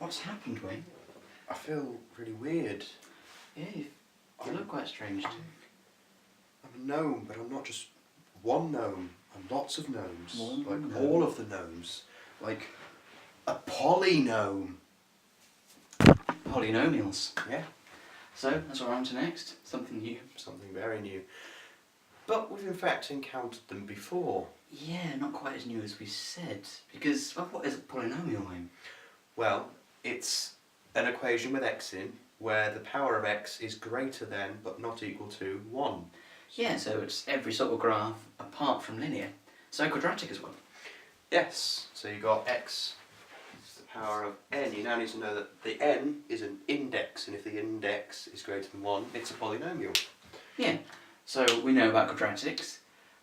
What's happened, Wayne? I feel really weird. Yeah, you look quite strange too. I'm a gnome, but I'm not just one gnome. I'm lots of gnomes. One all of the gnomes. Like a polygnome. Polynomials. Yeah. So, that's what we're on to next. Something new. Something very new. But we've in fact encountered them before. Yeah, not quite as new as we said. Because, well, what is a polynomial, Wayne? Well, it's an equation with x in, where the power of x is greater than, but not equal to, 1. Yeah, so it's every sort of graph apart from linear. So quadratic as well. Yes, so you've got x is the power of n. You now need to know that the n is an index, and if the index is greater than 1, it's a polynomial. Yeah, so we know about quadratics.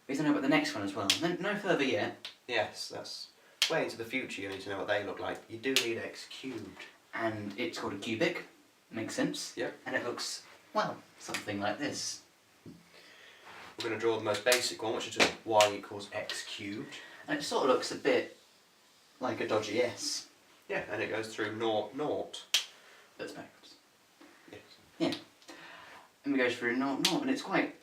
We need to know about the next one as well. No further yet. Yes, that's way into the future. You need to know what they look like. You do need x cubed. And it's called a cubic. Makes sense. Yep. And it looks, well, something like this. We're going to draw the most basic one, which is just y equals x cubed. And it sort of looks a bit like a dodgy S. Yeah, and it goes through 0, 0. That's backwards. Yes. Yeah. And it goes through 0, 0, and it's quite,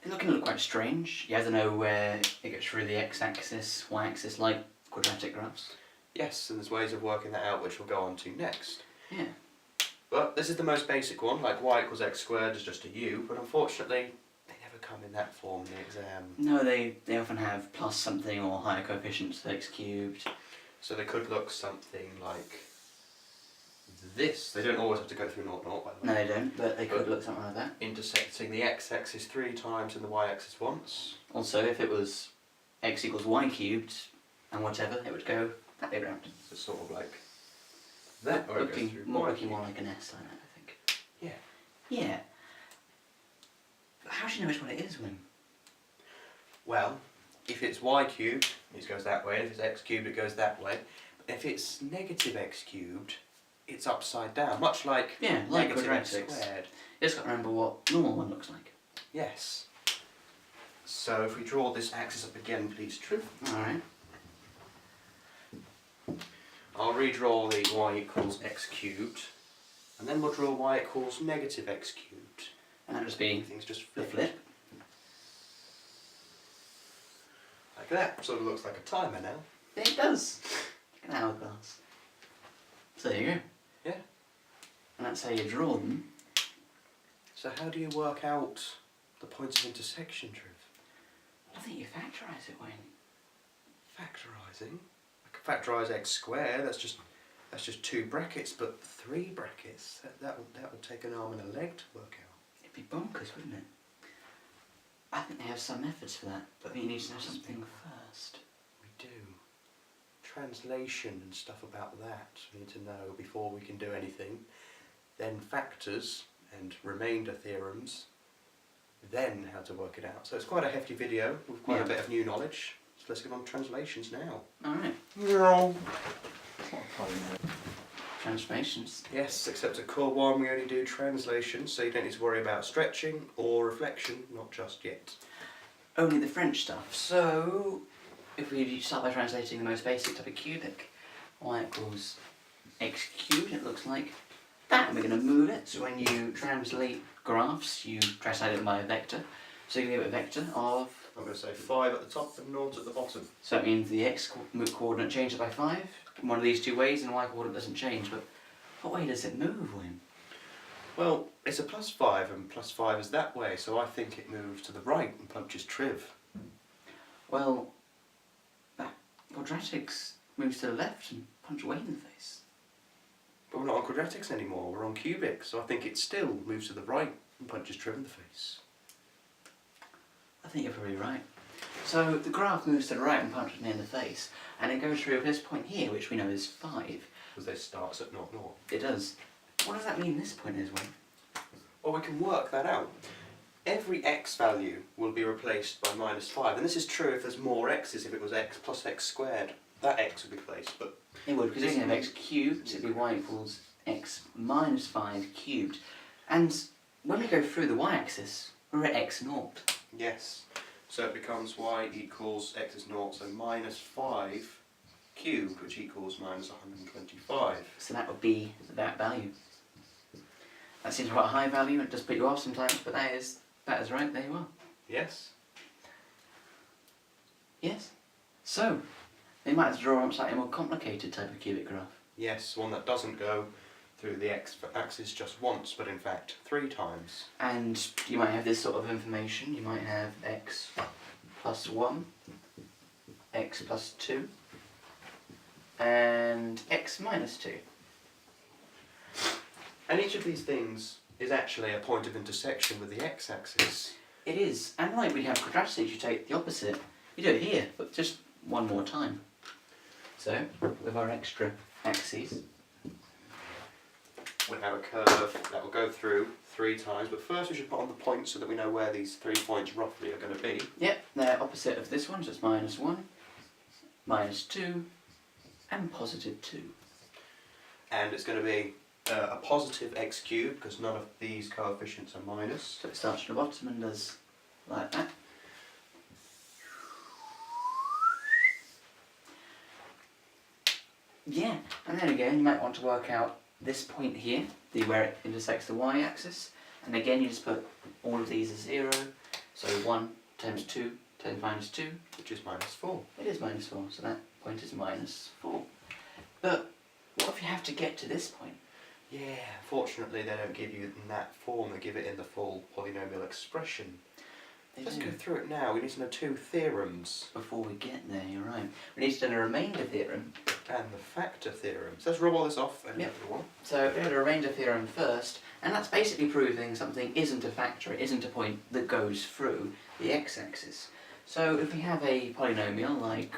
it's going to look quite strange. You have to know where it goes through the x-axis, y-axis, like quadratic graphs. Yes, and there's ways of working that out, which we'll go on to next. Yeah. But this is the most basic one, like y equals x squared is just a u, but unfortunately they never come in that form in the exam. No, they often have plus something or higher coefficients to x cubed. So they could look something like this. They don't always have to go through 0, 0, by the way. No, they don't, but they could look something like that. Intersecting the x-axis 3 times and the y-axis once. Also, if it was x equals y cubed and whatever, it would go that way round. So sort of like that, or it goes through Looking y more cubed. like an S like that, I think. Yeah. Yeah. But how do you know which one it is, Wim? Well, if it's y cubed, it goes that way, and if it's x cubed, it goes that way. But if it's negative x cubed, it's upside down, much like, Yeah, like negative x quadratics. squared. You just got to remember what normal one looks like. Yes. So if we draw this axis up again, please, Triv. Alright. I'll redraw the y equals x cubed, and then we'll draw y equals negative x cubed. And that'll just be Everything's just the flipped. flip. Like that. Sort of looks like a timer now. It does. Like an hourglass. So there you go. Yeah. And that's how you draw them. So how do you work out the points of intersection, Triv? I think you factorise it, Wayne. Factorising? I could factorise x squared, that's just 2 brackets, but 3 brackets. That would take an arm and a leg to work out. It'd be bonkers, wouldn't it? I think they have some methods for that, but I think you need to know something first. We do. Translation and stuff about that we need to know before we can do anything. Then factors and remainder theorems. Then how to work it out. So it's quite a hefty video with quite a bit of new knowledge. So let's get on to translations now. Alright. No. Transformations. Yes, except at core 1 we only do translation, so you don't need to worry about stretching or reflection, not just yet. Only the French stuff. So, if we start by translating the most basic type of cubic, y equals x cubed, it looks like that. And we're going to move it, so when you translate graphs, you translate it by a vector. So you can give it a vector of... I'm going to say 5 at the top and 0 at the bottom. So that means the x coordinate changes by 5, in one of these two ways, and the y coordinate doesn't change. But what way does it move, Wim? Well, it's a +5 and +5 is that way, so I think it moves to the right and punches Triv. Well, that quadratics moves to the left and punch Wayne in the face. But we're not on quadratics anymore, we're on cubics, so I think it still moves to the right and punches Triv in the face. I think you're probably right. So the graph moves to the right and punches me in the face, and it goes through this point here, which we know is 5. Because this starts at 0, 0. It does. What does that mean this point is, Wayne? Well, we can work that out. Every x value will be replaced by -5, and this is true if there's more x's. If it was x plus x squared, that x would be replaced, but... It would, because you have x cubed, so it'd be y equals x minus 5 cubed. And when we go through the y-axis, we're at x naught. Yes. So it becomes y equals x is 0, so -5 cubed, which equals minus 125. So that would be that value. That seems quite a high value, it does put you off sometimes, but that is right, there you are. Yes. Yes. So, they might have to draw a slightly more complicated type of cubic graph. Yes, one that doesn't go through the x-axis just once, but in fact 3 times. And you might have this sort of information. You might have x plus 1, x plus 2, and x minus 2. And each of these things is actually a point of intersection with the x-axis. It is. And like we have quadratics, you take the opposite. You do it here, but just one more time. So, with our extra axes, we have a curve that will go through 3 times, but first we should put on the points so that we know where these 3 points roughly are going to be. yep, they're opposite of this one, so it's minus 1, minus 2, and positive 2. And it's going to be a positive x cubed, because none of these coefficients are minus. So it starts from the bottom and does like that. Yeah, and then again you might want to work out this point here, where it intersects the y-axis, and again you just put all of these as 0, so 1 times 2 times minus 2, Which is minus 4. it is minus 4, so that point is minus 4. But what if you have to get to this point? Yeah, fortunately they don't give you it in that form, they give it in the full polynomial expression. Let's go through it now. We need to know 2 theorems. Before we get there, you're right. We need to do a remainder theorem. And the factor theorem. So let's rub all this off and Yep. go to one. So we do a remainder theorem first, and that's basically proving something isn't a factor, it isn't a point that goes through the x-axis. So if we have a polynomial like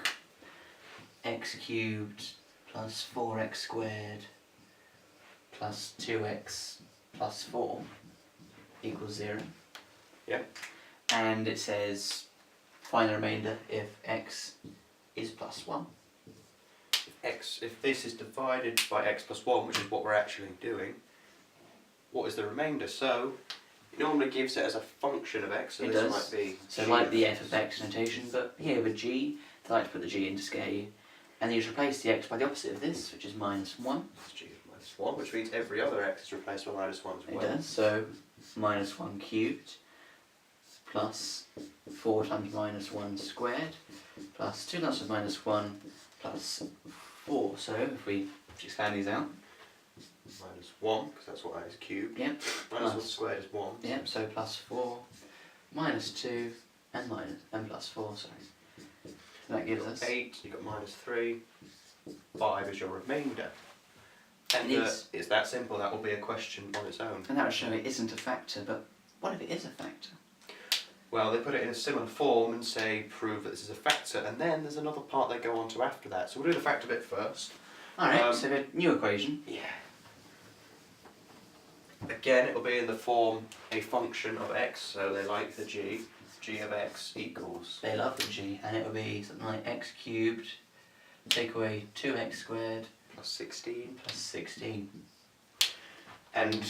x cubed plus 4x squared plus 2x plus 4 equals 0. Yep. And it says find the remainder if x is plus 1. If this is divided by x plus 1, which is what we're actually doing, what is the remainder? So it normally gives it as a function of x, so It this does. might be So g like the f of x notation, but here with g, they like to put the g in to scare you. And then you just replace the x by the opposite of this, which is minus 1. g of minus 1, which means every other x is replaced by minus 1 as It well. does, so minus 1 cubed plus 4 times minus 1 squared plus 2 times minus 1 plus 4. So if we expand these out, Minus 1, because that's what that is cubed. yep, Minus 1 plus- squared is 1. yep, so plus 4, minus 2, and plus 4, sorry. So that gives us 8, you've got minus 3, 5 is your remainder. And It is. it's that simple, that will be a question on its own. and that would show it isn't a factor, but what if it is a factor? Well, they put it in a similar form and say prove that this is a factor, and then there's another part they go on to after that. So we'll do the factor bit first. Alright, so a new equation. Yeah. Again, it will be in the form a function of x, so they like the g. G of x equals. They love the g, and it would be something like x cubed, take away 2x squared Plus 16. plus 16. And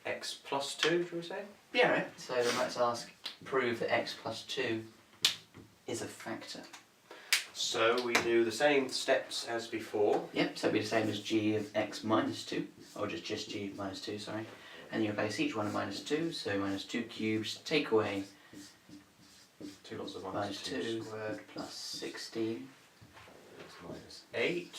x plus 2, do we say? Yeah, right. So let's ask, prove that x plus 2 is a factor. So we do the same steps as before. Yep, so it'd be the same as g of x minus 2, or just g minus 2, sorry. And you replace each one of minus 2, so minus 2 cubes, take away 2 lots of minus minus 2 2 squared. plus 16. That's minus 8.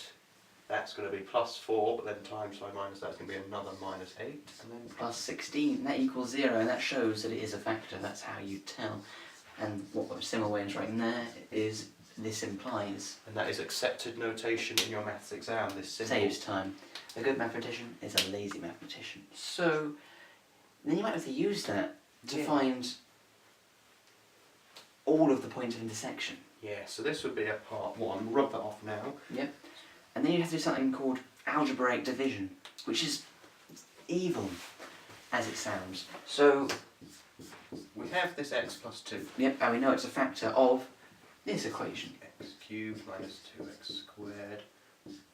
That's going to be plus 4, but then times by minus that's going to be another minus 8. And then Plus 16, that equals 0, and that shows that it is a factor, that's how you tell. And what a similar way of writing there is this implies. And that is accepted notation in your maths exam, this symbol. Saves time. A good mathematician is a lazy mathematician. So, then you might have to use that to find all of the points of intersection. Yeah, so this would be a part 1. Rub that off now. Yep. And then you have to do something called algebraic division, which is evil, as it sounds. So, We have this x plus 2. yep, and we know it's a factor of this equation. X cubed minus 2x squared.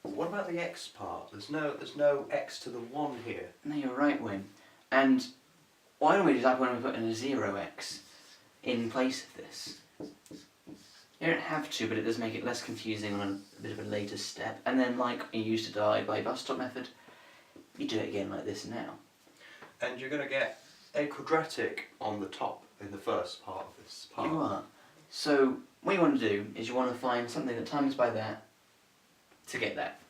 What about the x part? There's no x to the 1 here. No, you're right, Wim. And why don't we do that when we put in a 0x in place of this? You don't have to, but it does make it less confusing on a bit of a later step. And then, like you used to die by bus stop method, you do it again like this now. And you're going to get a quadratic on the top in the first part of this part. You are. So what you want to do is you want to find something that times by that to get that.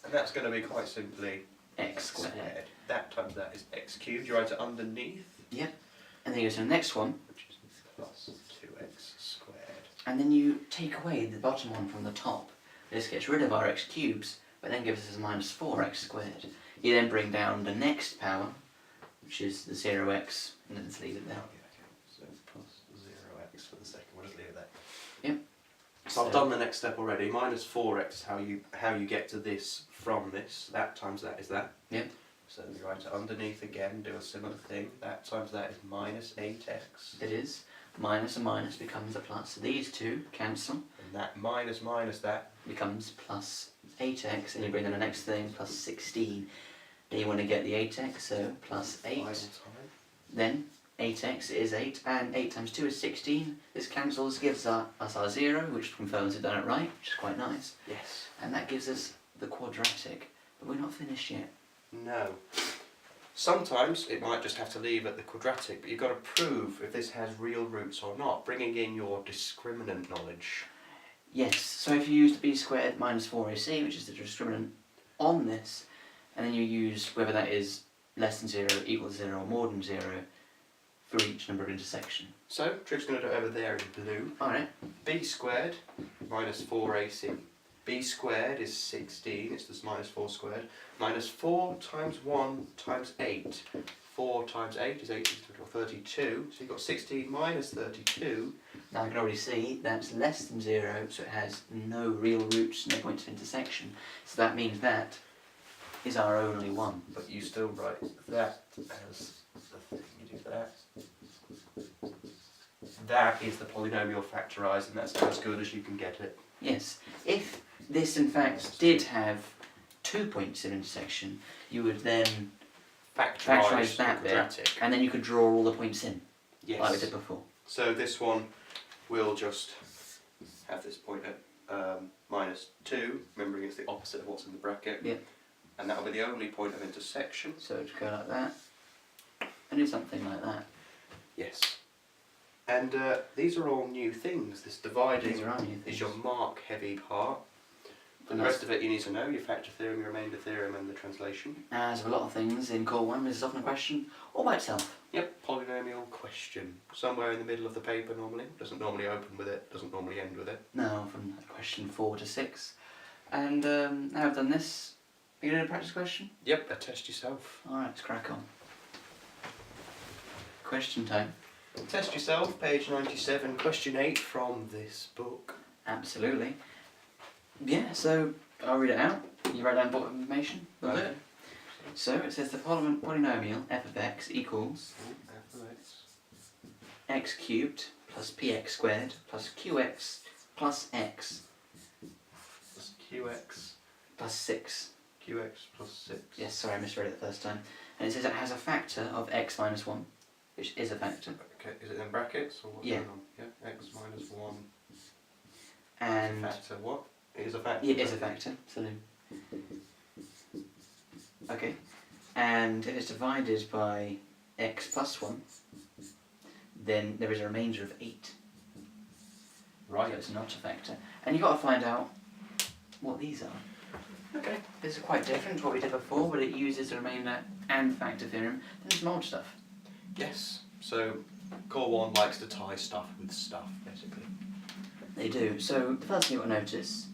And that's going to be quite simply X squared. That times that is x cubed. You write it underneath. Yep. And then you go to the next one. Which is plus 2x squared. And then you take away the bottom one from the top. This gets rid of our x cubes, but then gives us a minus 4x squared. You then bring down the next power, which is the 0x, and then just leave it there. Okay. So plus 0x for the second. We'll just leave it there. Yep. So I've done the next step already. Minus 4x is how you get to this from this. That times that is that. Yep. So we write it underneath again, do a similar thing. That times that is minus 8x. It is. Minus and minus becomes a plus. These two cancel. And that minus that. Becomes plus 8x, and you bring in the next thing, plus 16. Then you want to get the 8x, so plus 8. Final time. Then 8x is 8, and 8 times 2 is 16. This cancels, gives us our 0, which confirms we've done it right, which is quite nice. Yes. And that gives us the quadratic. But we're not finished yet. No. Sometimes it might just have to leave at the quadratic, but you've got to prove if this has real roots or not, bringing in your discriminant knowledge. Yes, so if you use the b squared minus 4ac, which is the discriminant on this, and then you use whether that is less than 0, equal to 0, or more than 0 for each number of intersection. So, Triv's going to do it over there in blue. Alright. B squared minus 4ac. B squared is 16, it's this minus 4 squared. Minus 4 times 1 times 8. 4 times 8 is 32, so you've got 16 minus 32. Now I can already see that's less than 0, so it has no real roots, no points of intersection. So that means that is our only one. But you still write that as the thing, you do that. That is the polynomial factorised, and that's as good as you can get it. Yes. If this in fact did have 2 points of intersection, you would then factorise that bit, and then you could draw all the points in, yes. like we did before. So this one will just have this point at minus 2, remembering it's the opposite of what's in the bracket. Yep. And that'll be the only point of intersection. So to go like that, and do something like that. Yes. And these are all new things. This dividing These are all new things. is your mark heavy part. And the rest of it you need to know, your factor theorem, your remainder theorem and the translation. As with a lot of things in core 1, this is often a question all by itself. Yep, polynomial question. Somewhere in the middle of the paper normally. Doesn't normally open with it, doesn't normally end with it. Now from question 4 to 6. And now I've done this, are you doing a practice question? Yep, test yourself. Alright, let's crack on. Question time. Test yourself, page 97, question 8 from this book. Absolutely. Yeah, so I'll read it out. You write down bottom information. We'll do it. So it says the polynomial f of x equals F of x. x cubed plus px squared plus qx plus x Plus qx. plus 6. Qx plus 6. Yes, sorry, I misread it the first time. And it says it has a factor of x minus 1, which is a factor. Okay, is it in brackets or what's Yeah. going on? Yeah, x minus 1. And Factor what? It is a factor. it is a factor, so okay. And if it's divided by x plus 1, then there is a remainder of 8. Right. So it's not a factor. And you've got to find out what these are. Okay. This is quite different to what we did before, but it uses the remainder and factor theorem. Then some old stuff. Yes. So, core 1 likes to tie stuff with stuff, basically. They do. So the first thing you want to notice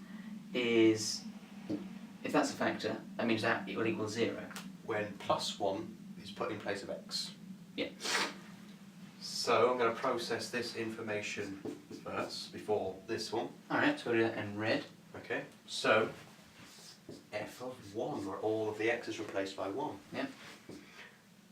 is if that's a factor, that means that it will equal 0. When plus 1 is put in place of x. Yeah. So I'm going to process this information first, before this one. Alright, so we'll do that in red. Okay. So, f of 1, where all of the x is replaced by 1. Yep.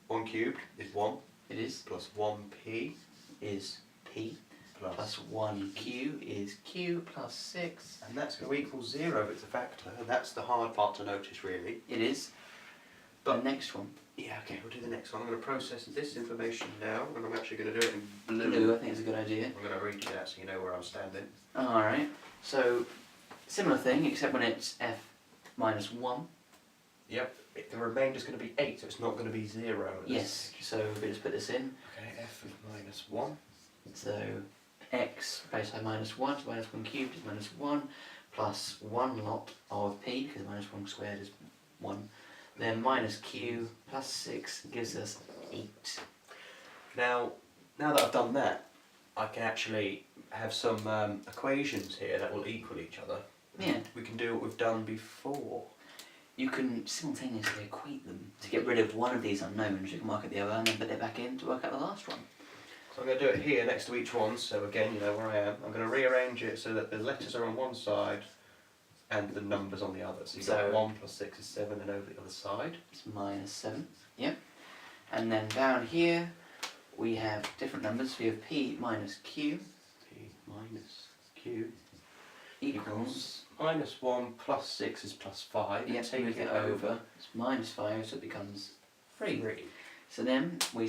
1 cubed is 1, It is. plus 1p Is p. plus. Plus 1q is q plus 6. And that's going to equal 0 if it's a factor, and that's the hard part to notice really. It is. But the next one. yeah, okay, we'll do the next one. I'm going to process this information now, and I'm actually going to do it in blue. Blue, I think is a good idea. I'm going to read you that so you know where I'm standing. Alright, so similar thing, except when it's f minus 1. Yep, the remainder's going to be 8, so it's not going to be 0. Yes, so we just put this in. Okay, f of minus 1. So x raised by minus 1, so minus 1 cubed is minus 1, plus 1 lot of p, because minus 1 squared is 1. Then minus q plus 6 gives us 8. Now that I've done that, I can actually have some equations here that will equal each other. Yeah. We can do what we've done before. You can simultaneously equate them to get rid of one of these unknowns. You can work out the other and then put it back in to work out the last one. So I'm going to do it here next to each one, so again you know where I am. I'm going to rearrange it so that the letters are on one side and the numbers on the other. So you've got 1 plus 6 is 7, and over the other side it's minus 7, yep. And then down here we have different numbers. We have p minus q. p minus q Equals, minus 1 plus 6 is plus 5. yep, Take move it over. It's minus 5, so it becomes 3. So then we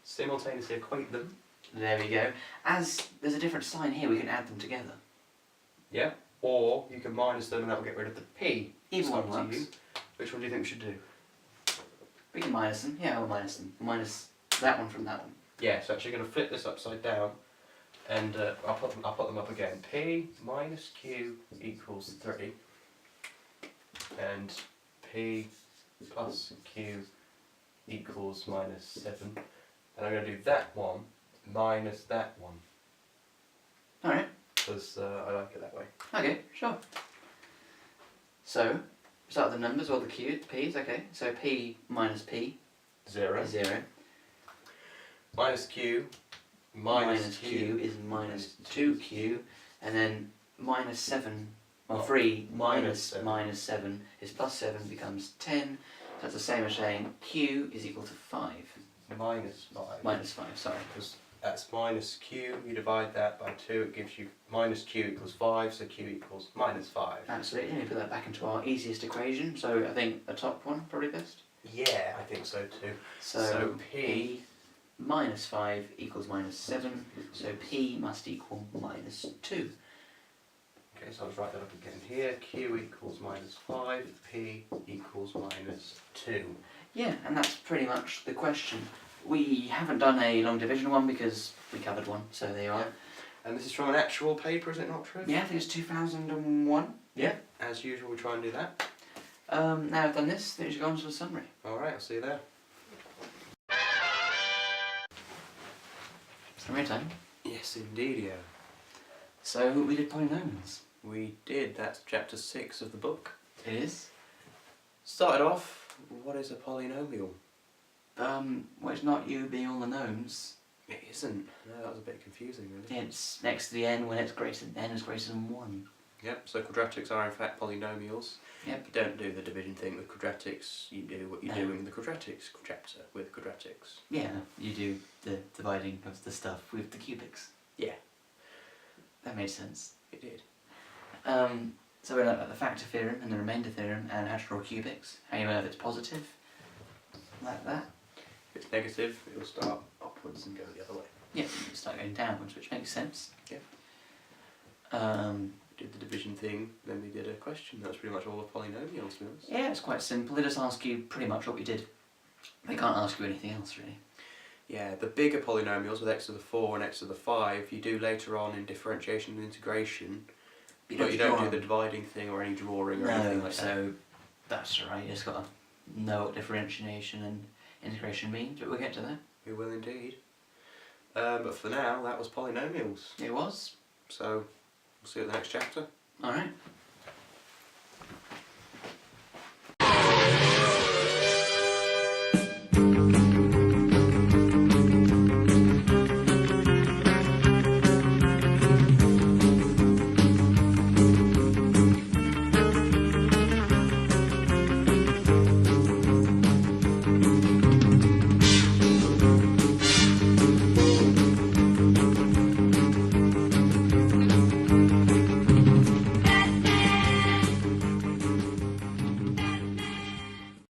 simultaneously equate them. There we go. As there's a different sign here, we can add them together. Yeah, or you can minus them and that will get rid of the p. Either It's one up to works. you. Which one do you think we should do? We can minus them. Yeah, we'll minus them. We'll minus that one from that one. Yeah, so actually going to flip this upside down, and I'll put them up again. P minus q equals 3, and p plus q equals minus 7, and I'm going to do that one minus that one, Alright. because I like it that way. Okay, sure. So, start with the numbers or the p's, okay. So p minus p 0. is 0. Minus q Minus q is minus 2q, and then minus 7, or 3 minus minus 7 is plus 7 becomes 10. So that's the same as saying q is equal to 5. Minus 5. Minus 5, sorry. Because that's minus q, you divide that by 2, it gives you minus q equals 5, so q equals minus 5. Absolutely, and we put that back into our easiest equation, so I think the top one probably best. Yeah, I think so too. So p minus 5 equals minus 7, so p must equal minus 2. Okay, so I'll just write that up again here. Q equals minus 5, P equals minus 2. Yeah, and that's pretty much the question. We haven't done a long division one because we covered one, so there you are. And this is from an actual paper, is it not true? Yeah, I think it's 2001. Yeah. As usual, we try and do that. Now I've done this, then you should go on to the summary. Alright, I'll see you there. Summary time. Yes, indeed, yeah. So we did polynomials. We did, that's chapter 6 of the book. It is. Started off, what is a polynomial? Well, it's not you being all the knowns. It isn't. No, that was a bit confusing, really. It's next to the n when it's greater than n is greater than 1. Yep, so quadratics are in fact polynomials. Yep. You don't do the division thing with quadratics, you do what you do in the quadratics chapter with quadratics. Yeah, you do the dividing of the stuff with the cubics. Yeah. That made sense. It did. So we learned about the factor theorem and the remainder theorem and how to draw cubics. How you know if it's positive, like that. If it's negative, it will start upwards and go the other way. Yeah, you start going downwards, which makes sense. Yeah. Um, We did the division thing, then we did a question. That was pretty much all of polynomials, to be honest. yeah, it's quite simple. They just ask you pretty much what we did. They can't ask you anything else, really. Yeah, the bigger polynomials with x to the 4 and x to the 5, you do later on in differentiation and integration. But you don't do the dividing thing or any drawing or anything like that. So that's alright. You just got to know what differentiation and integration means, but we'll get to that. We will indeed. But for now, that was polynomials. It was. So, we'll see you at the next chapter. Alright.